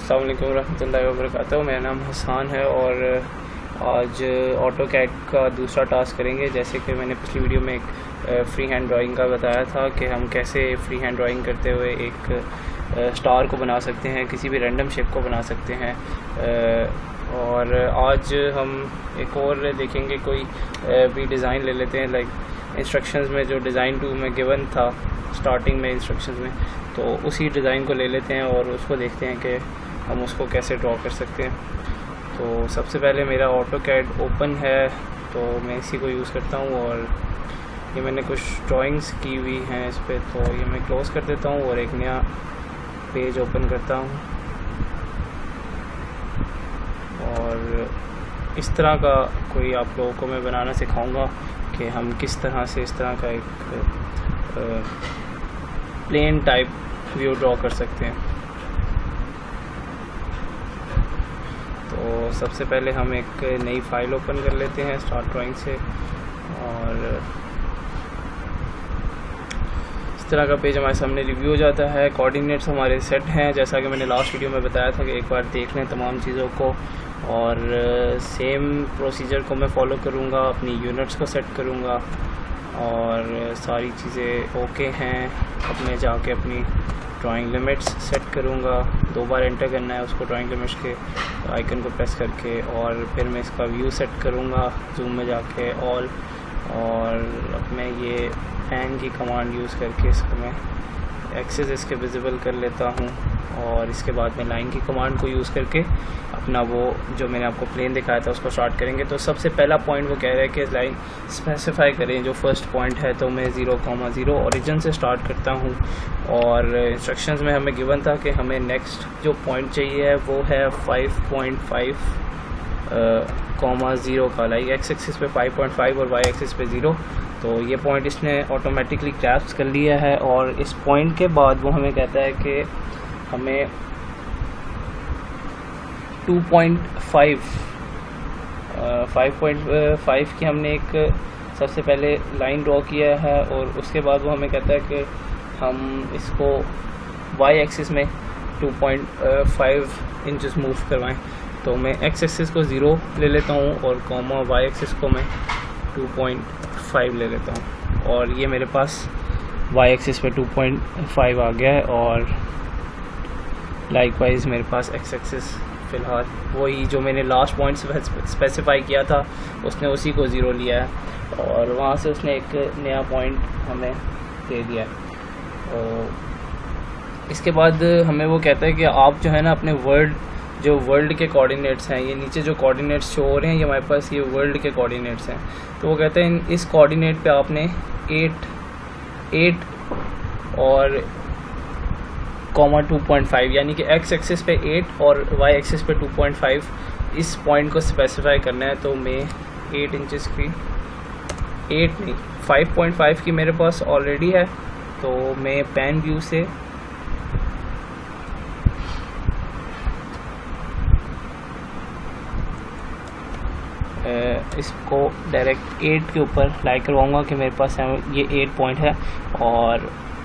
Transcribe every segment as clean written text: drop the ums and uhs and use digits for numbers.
अस्सलाम वालेकुम रहमतुल्लाहि व बरकातहू। मेरा नाम हसान है और आज ऑटोकैड का दूसरा टास्क करेंगे। जैसे कि मैंने पिछली वीडियो में एक फ्री हैंड ड्राइंग का बताया था कि हम कैसे फ्री हैंड ड्राइंग करते हुए एक स्टार को बना सकते हैं, किसी भी रैंडम शेप को बना सकते हैं। और आज हम एक और देखेंगे, कोई भी डिज़ाइन ले लेते हैं। लाइक इंस्ट्रक्शंस में जो डिज़ाइन टू में गिवन था स्टार्टिंग में इंस्ट्रक्शंस में, तो उसी डिज़ाइन को ले लेते हैं और उसको देखते हैं कि हम उसको कैसे ड्रॉ कर सकते हैं। तो सबसे पहले मेरा ऑटोकैड ओपन है, तो मैं इसी को यूज़ करता हूँ। और ये मैंने कुछ ड्राइंग्स की हुई हैं इस पर, तो ये मैं क्लोज़ कर देता हूँ और एक नया पेज ओपन करता हूँ। और इस तरह का कोई आप लोगों को मैं बनाना सिखाऊंगा कि हम किस तरह से इस तरह का एक प्लेन टाइप व्यू ड्रॉ कर सकते हैं। तो सबसे पहले हम एक नई फाइल ओपन कर लेते हैं स्टार्ट ड्राइंग से, और इस तरह का पेज हमारे सामने रिव्यू हो जाता है। कोऑर्डिनेट्स हमारे सेट हैं, जैसा कि मैंने लास्ट वीडियो में बताया था कि एक बार देख लें तमाम चीज़ों को। और सेम प्रोसीजर को मैं फॉलो करूँगा, अपनी यूनिट्स को सेट करूँगा और सारी चीज़ें ओके हैं। अब मैं जाके अपनी ड्राइंग लिमिट्स सेट करूँगा। 2 बार एंटर करना है उसको, ड्राइंग लिमिट्स के आइकन को प्रेस करके, और फिर मैं इसका व्यू सेट करूँगा जूम में जाके ऑल। और अब मैं ये पैन की कमांड यूज़ करके इसको मैं एक्सेस इसके विजिबल कर लेता हूँ। और इसके बाद में लाइन की कमांड को यूज़ करके अपना वो जो मैंने आपको प्लेन दिखाया था उसको स्टार्ट करेंगे। तो सबसे पहला पॉइंट वो कह रहा है कि लाइन स्पेसिफाई करें, जो फर्स्ट पॉइंट है। तो मैं 0,0 ओरिजिन से स्टार्ट करता हूँ। और इंस्ट्रक्शंस में हमें गिवन था कि हमें नेक्स्ट जो पॉइंट चाहिए है वो है 5.5, 0 का। लाइक एक्स एक्सिस पे 5.5 और वाई एक्सिस पे 0। तो ये पॉइंट इसने ऑटोमेटिकली ग्रैस्प कर लिया है। और इस पॉइंट के बाद वो हमें कहता है कि हमें 5.5 की हमने एक सबसे पहले लाइन ड्रॉ किया है। और उसके बाद वो हमें कहता है कि हम इसको वाई एक्सिस में 2.5 इंचेस मूव करवाएं। तो मैं एक्स एक्सिस को 0 ले लेता हूँ और कॉमा वाई एक्सिस को मैं 2.5 ले लेता हूँ। और ये मेरे पास वाई एक्सिस पे 2.5 आ गया है। और लाइकवाइज मेरे पास एक्स एक्सिस फ़िलहाल वही जो मैंने लास्ट पॉइंट स्पेसिफाई किया था उसने उसी को 0 लिया है। और वहाँ से उसने एक नया पॉइंट हमें दे दिया है। और इसके बाद हमें वो कहता है कि आप जो है ना अपने वर्ल्ड के कोऑर्डिनेट्स हैं, ये नीचे जो कोऑर्डिनेट्स शो हो रहे हैं ये हमारे पास ये वर्ल्ड के कोऑर्डिनेट्स हैं। तो वो कहते हैं इस कोऑर्डिनेट पे आपने 8 और 2.5 यानी कि एक्स एक्सिस पे 8 और वाई एक्सिस पे 2.5 इस पॉइंट को स्पेसिफाई करना है। तो मैं 8 इंचेस की 8 नहीं 5.5 की मेरे पास ऑलरेडी है। तो मैं पैन व्यू से इसको डायरेक्ट 8 के ऊपर लाइक करवाऊँगा कि मेरे पास ये 8 पॉइंट है। और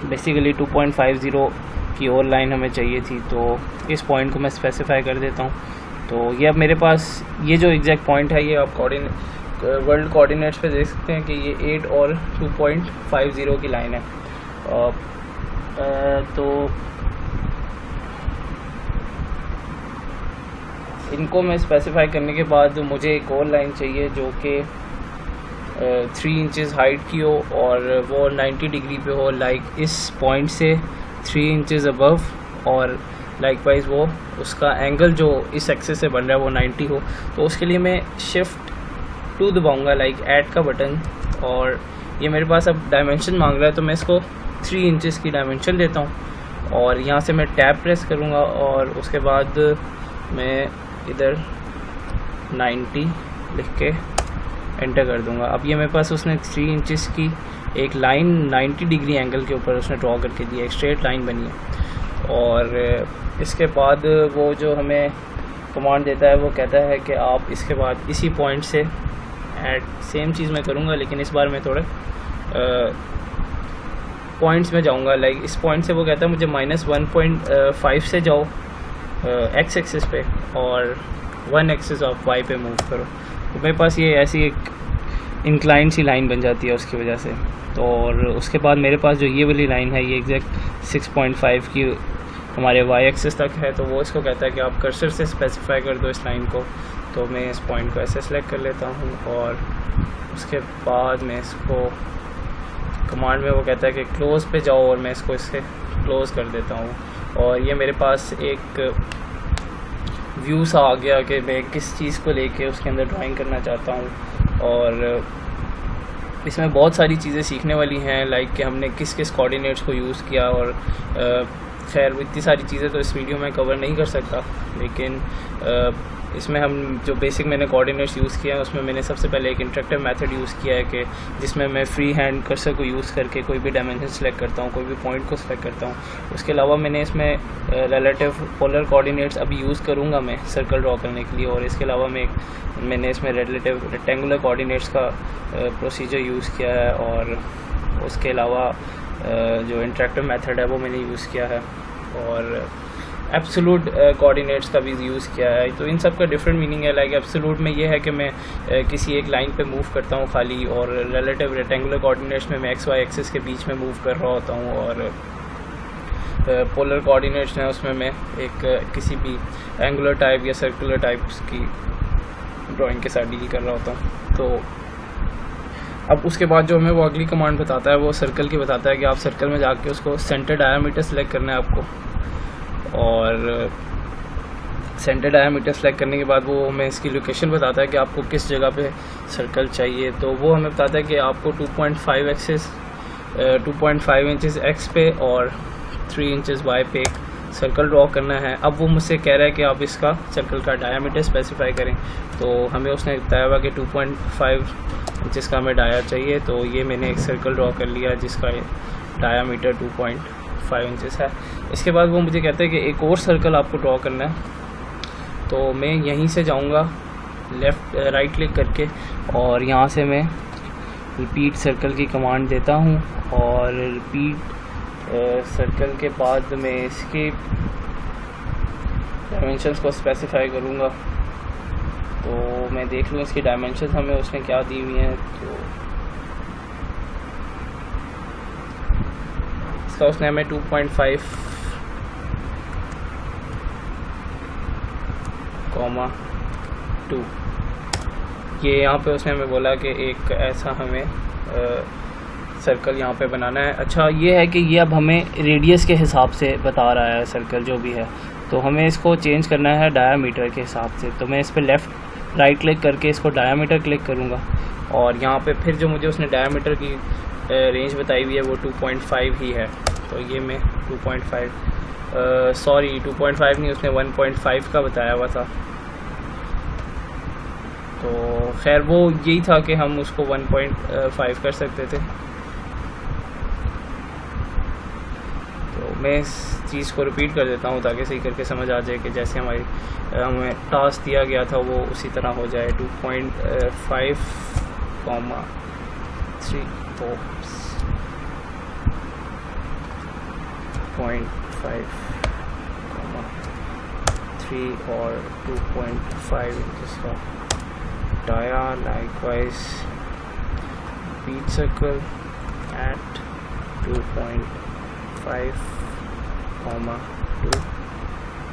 बेसिकली 2.50 की और लाइन हमें चाहिए थी, तो इस पॉइंट को मैं स्पेसिफाई कर देता हूँ। तो ये अब मेरे पास ये जो एग्जैक्ट पॉइंट है ये आप वर्ल्ड कोऑर्डिनेट्स पे देख सकते हैं कि ये 8 और 2.50 की लाइन है। तो इनको मैं स्पेसिफाई करने के बाद मुझे एक और लाइन चाहिए जो कि 3 इंचेस हाइट की हो और वो 90 डिग्री पे हो, लाइक इस पॉइंट से 3 इंचेस अबव। और लाइकवाइज वो उसका एंगल जो इस एक्सिस से बन रहा है वो 90 हो। तो उसके लिए मैं शिफ्ट 2 दबाऊँगा, लाइक ऐड का बटन। और ये मेरे पास अब डायमेंशन मांग रहा है, तो मैं इसको 3 इंचेस की डायमेंशन देता हूँ। और यहाँ से मैं टैब प्रेस करूँगा और उसके बाद मैं इधर 90 लिख के एंटर कर दूँगा। अब ये मेरे पास उसने 3 इंचेस की एक लाइन 90 डिग्री एंगल के ऊपर उसने ड्रॉ करके दी है, एक स्ट्रेट लाइन बनी है। और इसके बाद वो जो हमें कमांड देता है वो कहता है कि आप इसके बाद इसी पॉइंट से ऐड, सेम चीज़ मैं करूँगा लेकिन इस बार मैं थोड़े पॉइंट्स में जाऊंगा। लाइक इस पॉइंट से वो कहता है मुझे -1.5 से जाओ एक्स एक्सिस पे और 1 एक्सिस ऑफ वाई पे मूव करो, तो मेरे पास ये ऐसी एक इंक्लाइन सी लाइन बन जाती है उसकी वजह से। तो और उसके बाद मेरे पास जो ये वाली लाइन है ये एग्जैक्ट 6.5 की हमारे वाई एक्सिस तक है। तो वो इसको कहता है कि आप कर्सर से स्पेसिफाई कर दो इस लाइन को। तो मैं इस पॉइंट को ऐसे सेलेक्ट कर लेता हूँ और उसके बाद मैं इसको कमांड में वो कहता है कि क्लोज़ पे जाओ और मैं इसको इससे क्लोज़ कर देता हूँ। और ये मेरे पास एक व्यू सा आ गया कि मैं किस चीज़ को लेके उसके अंदर ड्राइंग करना चाहता हूँ। और इसमें बहुत सारी चीज़ें सीखने वाली हैं, लाइक कि हमने किस किस कोऑर्डिनेट्स को यूज़ किया। और खैर इतनी सारी चीज़ें तो इस वीडियो में कवर नहीं कर सकता, लेकिन इसमें हम जो बेसिक मैंने कोऑर्डिनेट्स यूज़ किया है उसमें मैंने सबसे पहले एक इंटरेक्टिव मेथड यूज़ किया है कि जिसमें मैं फ्री हैंड कर्सर को यूज़ करके कोई भी डायमेंशन सेलेक्ट करता हूँ, कोई भी पॉइंट को सेलेक्ट करता हूँ। उसके अलावा मैंने इसमें रिलेटिव पोलर कोऑर्डिनेट्स अभी यूज़ करूँगा मैं सर्कल ड्रॉ करने के लिए। और इसके अलावा मैंने इसमें रिलेटिव रेक्टेंगुलर कोऑर्डिनेट्स का प्रोसीजर यूज़ किया है। और उसके अलावा जो इंटरेक्टिव मेथड है वो मैंने यूज़ किया है और एब्सोलूट कोऑर्डिनेट्स का भी यूज़ किया है। तो इन सब का डिफरेंट मीनिंग है। लाइक एब्सोलूट में ये है कि मैं किसी एक लाइन पे मूव करता हूँ खाली, और रिलेटिव रेक्टेंगुलर कोऑर्डिनेट्स में मैं एक्स वाई एक्सिस के बीच में मूव कर रहा होता हूँ। और पोलर कोऑर्डिनेट्स हैं उसमें मैं एक किसी भी एंगुलर टाइप या सर्कुलर टाइप्स की ड्राइंग के साथ डील कर रहा होता हूँ। तो अब उसके बाद जो हमें वो अगली कमांड बताता है वो सर्कल की बताता है कि आप सर्कल में जाके उसको सेंटर डायमीटर सेलेक्ट करना है आपको। और सेंटर डायमीटर सेलेक्ट करने के बाद वो हमें इसकी लोकेशन बताता है कि आपको किस जगह पे सर्कल चाहिए। तो वो हमें बताता है कि आपको 2.5 एक्सिस 2.5 इंचेस एक्स पे और 3 इंचेस वाई पे एक सर्कल ड्रॉ करना है। अब वो मुझसे कह रहा है कि आप इसका सर्कल का डायमीटर स्पेसिफाई करें। तो हमें उसने बताया हुआ कि 2.5 इंचेस का हमें डाया चाहिए। तो ये मैंने एक सर्कल ड्रॉ कर लिया जिसका डायमीटर 2.5 इंचेस है। इसके बाद वो मुझे कहते हैं कि एक और सर्कल आपको ड्रॉ करना है। तो मैं यहीं से जाऊंगा राइट क्लिक करके और यहाँ से मैं रिपीट सर्कल की कमांड देता हूँ। और रिपीट सर्कल के बाद मैं इसके डायमेंशंस को स्पेसिफाई करूँगा। तो मैं देख लूँ इसकी डायमेंशंस हमें उसने क्या दी हुई हैं। तो इसका उसने हमें 2.5, 2 ये यहाँ पे उसने हमें बोला कि एक ऐसा हमें सर्कल यहाँ पे बनाना है। अच्छा ये है कि ये अब हमें रेडियस के हिसाब से बता रहा है सर्कल जो भी है। तो हमें इसको चेंज करना है डायामीटर के हिसाब से। तो मैं इस पर लेफ़्ट राइट क्लिक करके इसको डायामीटर क्लिक करूँगा और यहाँ पे फिर जो मुझे उसने डायामीटर की रेंज बताई हुई है वो 2.5 ही है। तो ये मैं 2.5 सॉरी 2.5 नहीं, उसने 1.5 का बताया हुआ था। तो खैर वो यही था कि हम उसको 1.5 कर सकते थे। तो मैं इस चीज़ को रिपीट कर देता हूँ ताकि सही करके समझ आ जाए कि जैसे हमें टास्क दिया गया था वो उसी तरह हो जाए। 2.5, 3, 4, 0.5, 3 और 2.5 इंचेस का dia. Likewise beat circle at 2.5, 2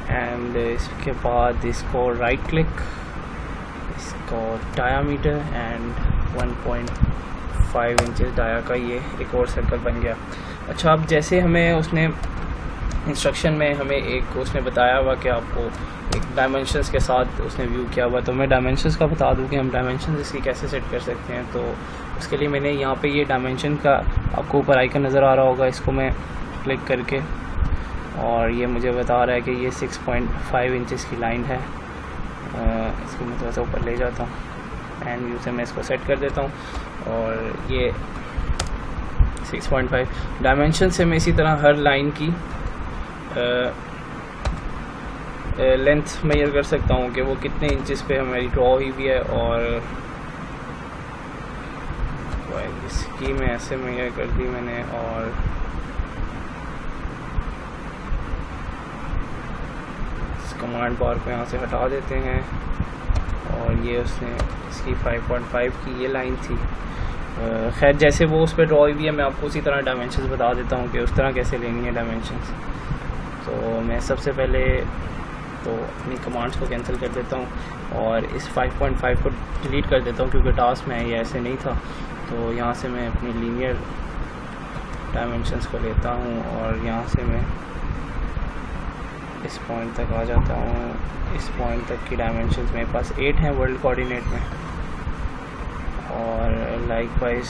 and इसके बाद इसको राइट क्लिक, इसको डायामीटर एंड 1.5 इंचेस डाया का ये एक और सर्कल बन गया। अच्छा अब जैसे हमें उसने इंस्ट्रक्शन में हमें एक उसने बताया हुआ कि आपको एक डायमेंशंस के साथ उसने व्यू किया हुआ। तो मैं डायमेंशंस का बता दूं कि हम डायमेंशंस इसकी कैसे सेट कर सकते हैं। तो उसके लिए मैंने यहाँ पे ये डायमेंशन का आपको ऊपर आइकन नज़र आ रहा होगा, इसको मैं क्लिक करके और ये मुझे बता रहा है कि ये 6.5 इंचेस की लाइन है। इसको मैं थोड़ा सा ऊपर ले जाता हूँ एंड व्यू से मैं इसको सेट कर देता हूँ और ये 6.5 डायमेंशन से मैं इसी तरह हर लाइन की लेंथ मेजर कर सकता हूँ कि वो कितने इंचेस पे हमारी ड्रॉ हुई भी है। और इसकी मैं ऐसे मेजर कर दी मैंने और कमांड बार को यहाँ से हटा देते हैं। और ये उसने इसकी 5.5 की ये लाइन थी। खैर जैसे वो उस पर ड्रॉ हुई है मैं आपको उसी तरह डायमेंशंस बता देता हूँ कि उस तरह कैसे लेनी है डायमेंशंस। तो मैं सबसे पहले तो अपनी कमांड्स को कैंसिल कर देता हूँ और इस 5.5 को डिलीट कर देता हूँ क्योंकि टास्क में ये ऐसे नहीं था। तो यहाँ से मैं अपनी लीनियर डायमेंशंस को लेता हूँ और यहाँ से मैं इस पॉइंट तक आ जाता हूँ। इस पॉइंट तक की डायमेंशंस मेरे पास 8 हैं वर्ल्ड कोऑर्डिनेट में। और लाइकवाइज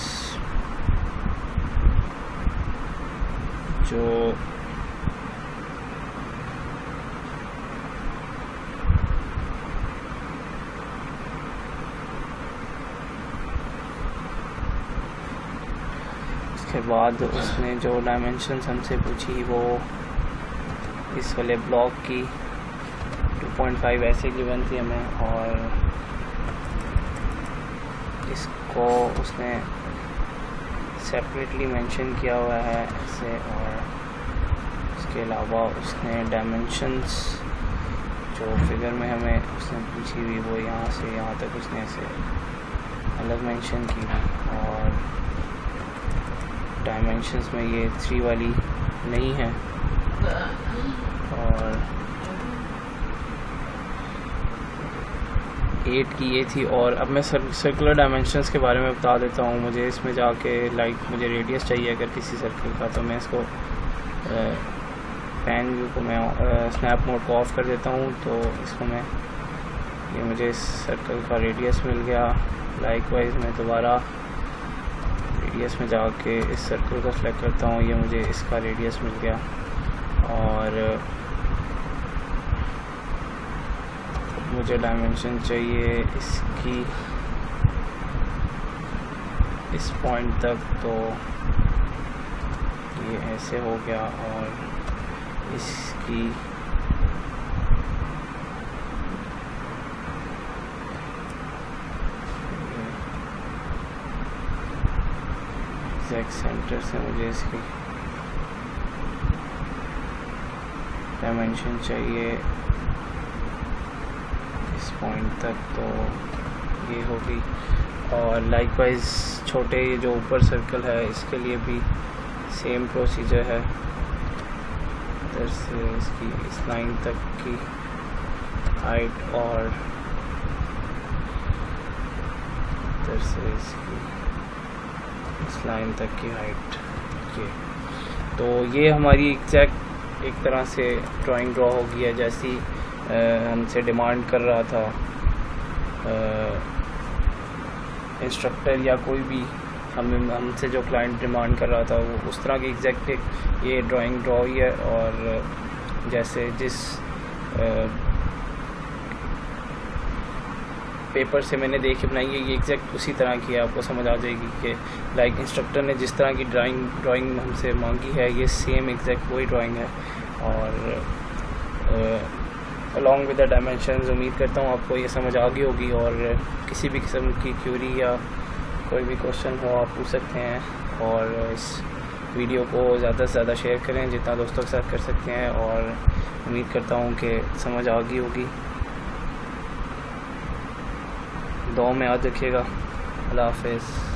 जो उसके बाद उसने जो डायमेंशंस हमसे पूछी वो इस वाले ब्लॉक की 2.5 ऐसे गिवन थी हमें। और इसको उसने सेपरेटली मेंशन किया हुआ है ऐसे। और इसके अलावा उसने डायमेंशंस जो फिगर में हमें उसने पूछी हुई वो यहाँ से यहाँ तक उसने ऐसे अलग मेंशन की। और डायमेंशंस में ये 3 वाली नहीं है। और 8 की ये थी। और अब मैं सर्कुलर डायमेंशंस के बारे में बता देता हूँ। मुझे इसमें जाके मुझे रेडियस चाहिए अगर किसी सर्कल का, तो मैं इसको पैन व्यू को मैं स्नैप मोड को ऑफ़ कर देता हूँ। तो इसको मैं ये मुझे इस सर्कल का रेडियस मिल गया। लाइकवाइज मैं दोबारा रेडियस में जाके इस सर्कल को सेलेक्ट करता हूँ, ये मुझे इसका रेडियस मिल गया। और मुझे डायमेंशन चाहिए इसकी इस पॉइंट तक, तो ये ऐसे हो गया। और इसकी एग्जैक्ट सेंटर से मुझे इसकी डायमेंशन चाहिए इस पॉइंट तक, तो ये होगी। और लाइकवाइज छोटे जो ऊपर सर्कल है इसके लिए भी सेम प्रोसीजर है। इधर से इसकी इस लाइन तक की हाइट और इधर से इसकी इस लाइन तक की हाइट। ये तो ये हमारी एग्जैक्ट एक तरह से ड्राइंग ड्रॉ हो गई है जैसी हमसे डिमांड कर रहा था इंस्ट्रक्टर या कोई भी हमसे जो क्लाइंट डिमांड कर रहा था वो उस तरह की एग्जैक्ट ये ड्राइंग ड्रॉ हुई है। और जैसे जिस पेपर से मैंने देख के बनाई है ये एग्जैक्ट उसी तरह की है। आपको समझ आ जाएगी कि लाइक इंस्ट्रक्टर ने जिस तरह की ड्राइंग हमसे मांगी है ये सेम एग्जैक्ट वही ड्राइंग है। और अलॉन्ग विद द डायमेंशंस उम्मीद करता हूँ आपको ये समझ आ गई होगी। और किसी भी किस्म की क्यूरी या कोई भी क्वेश्चन हो आप पूछ सकते हैं। और इस वीडियो को ज़्यादा से ज़्यादा शेयर करें जितना दोस्तों के साथ कर सकते हैं। और उम्मीद करता हूँ कि समझ आ गई होगी। दुआ में याद रखिएगा। अल्लाह हाफ़िज़।